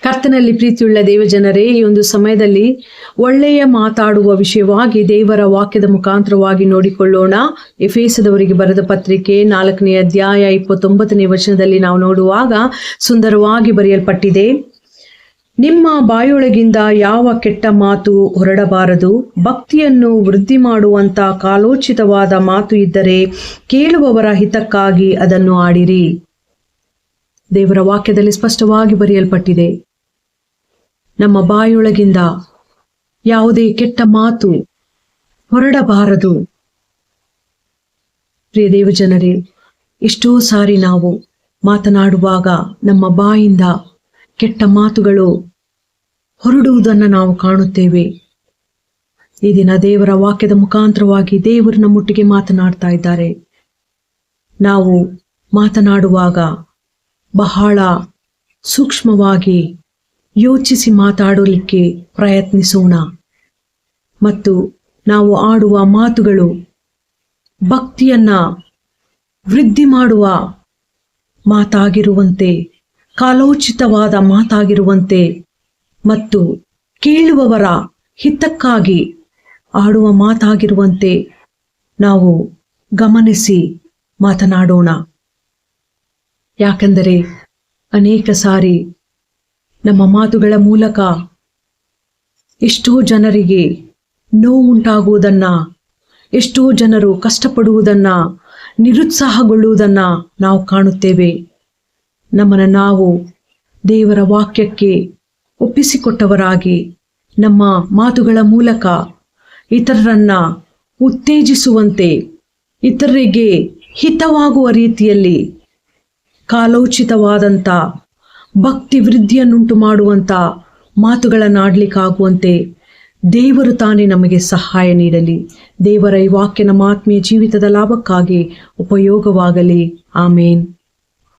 ಕರ್ತನಲ್ಲಿ ಪ್ರೀತಿಯುಳ್ಳ ದೇವಜನರೇ, ಈ ಒಂದು ಸಮಯದಲ್ಲಿ ಒಳ್ಳೆಯ ಮಾತಾಡುವ ವಿಷಯವಾಗಿ ದೇವರ ವಾಕ್ಯದ ಮುಖಾಂತರವಾಗಿ ನೋಡಿಕೊಳ್ಳೋಣ. ಎಫೆಸದವರಿಗೆ ಬರೆದ ಪತ್ರಿಕೆ 4ನೇ ಅಧ್ಯಾಯ 29ನೇ ವಚನದಲ್ಲಿ ನಾವು ನೋಡುವಾಗ ಸುಂದರವಾಗಿ ಬರೆಯಲ್ಪಟ್ಟಿದೆ, ನಿಮ್ಮ ಬಾಯೊಳಗಿಂದ ಯಾವ ಕೆಟ್ಟ ಮಾತು ಹೊರಡಬಾರದು, ಭಕ್ತಿಯನ್ನು ವೃದ್ಧಿ ಮಾಡುವಂತ ಕಾಲೋಚಿತವಾದ ಮಾತು ಇದ್ದರೆ ಕೇಳುವವರ ಹಿತಕ್ಕಾಗಿ ಅದನ್ನು ಆಡಿರಿ. ದೇವರ ವಾಕ್ಯದಲ್ಲಿ ಸ್ಪಷ್ಟವಾಗಿ ಬರೆಯಲ್ಪಟ್ಟಿದೆ, ನಮ್ಮ ಬಾಯೊಳಗಿಂದ ಯಾವುದೇ ಕೆಟ್ಟ ಮಾತು ಹೊರಡಬಾರದು. ಪ್ರಿಯ ದೇವಜನರೇ, ಎಷ್ಟೋ ಸಾರಿ ನಾವು ಮಾತನಾಡುವಾಗ ನಮ್ಮ ಬಾಯಿಂದ ಕೆಟ್ಟ ಮಾತುಗಳು ಹೊರಡುವುದನ್ನು ನಾವು ಕಾಣುತ್ತೇವೆ. ಈ ದಿನ ದೇವರ ವಾಕ್ಯದ ಮುಖಾಂತರವಾಗಿ ದೇವರು ನಮ್ಮೊಟ್ಟಿಗೆ ಮಾತನಾಡ್ತಾ ಇದ್ದಾರೆ. ನಾವು ಮಾತನಾಡುವಾಗ ಬಹಳ ಸೂಕ್ಷ್ಮವಾಗಿ ಯೋಚಿಸಿ ಮಾತಾಡಲಿಕ್ಕೆ ಪ್ರಯತ್ನಿಸೋಣ ಮತ್ತು ನಾವು ಆಡುವ ಮಾತುಗಳು ಭಕ್ತಿಯನ್ನ ವೃದ್ಧಿ ಮಾಡುವ ಮಾತಾಗಿರುವಂತೆ, ಕಾಲೋಚಿತವಾದ ಮಾತಾಗಿರುವಂತೆ ಮತ್ತು ಕೇಳುವವರ ಹಿತಕ್ಕಾಗಿ ಆಡುವ ಮಾತಾಗಿರುವಂತೆ ನಾವು ಗಮನಿಸಿ ಮಾತನಾಡೋಣ. ಯಾಕೆಂದರೆ ಅನೇಕ ಸಾರಿ ನಮ್ಮ ಮಾತುಗಳ ಮೂಲಕ ಎಷ್ಟೋ ಜನರಿಗೆ ನೋವುಂಟಾಗುವುದನ್ನ, ಎಷ್ಟೋ ಜನರು ಕಷ್ಟಪಡುವುದನ್ನ, ನಿರುತ್ಸಾಹಗೊಳ್ಳುವುದನ್ನ ನಾವು ಕಾಣುತ್ತೇವೆ. ನಮ್ಮನ್ನು ನಾವು ದೇವರ ವಾಕ್ಯಕ್ಕೆ ಒಪ್ಪಿಸಿಕೊಟ್ಟವರಾಗಿ ನಮ್ಮ ಮಾತುಗಳ ಮೂಲಕ ಇತರರನ್ನ ಉತ್ತೇಜಿಸುವಂತೆ, ಇತರರಿಗೆ ಹಿತವಾಗುವ ರೀತಿಯಲ್ಲಿ ಕಾಲೋಚಿತವಾದಂಥ ಭಕ್ತಿ ವೃದ್ಧಿಯನ್ನುಂಟು ಮಾಡುವಂಥ ಮಾತುಗಳನ್ನಾಡಲಿಕ್ಕಾಗುವಂತೆ ದೇವರು ತಾನೇ ನಮಗೆ ಸಹಾಯ ನೀಡಲಿ. ದೇವರ ಈ ವಾಕ್ಯ ನಮ್ಮ ಆತ್ಮೀಯ ಜೀವಿತದ ಲಾಭಕ್ಕಾಗಿ ಉಪಯೋಗವಾಗಲಿ. ಆಮೇನ್.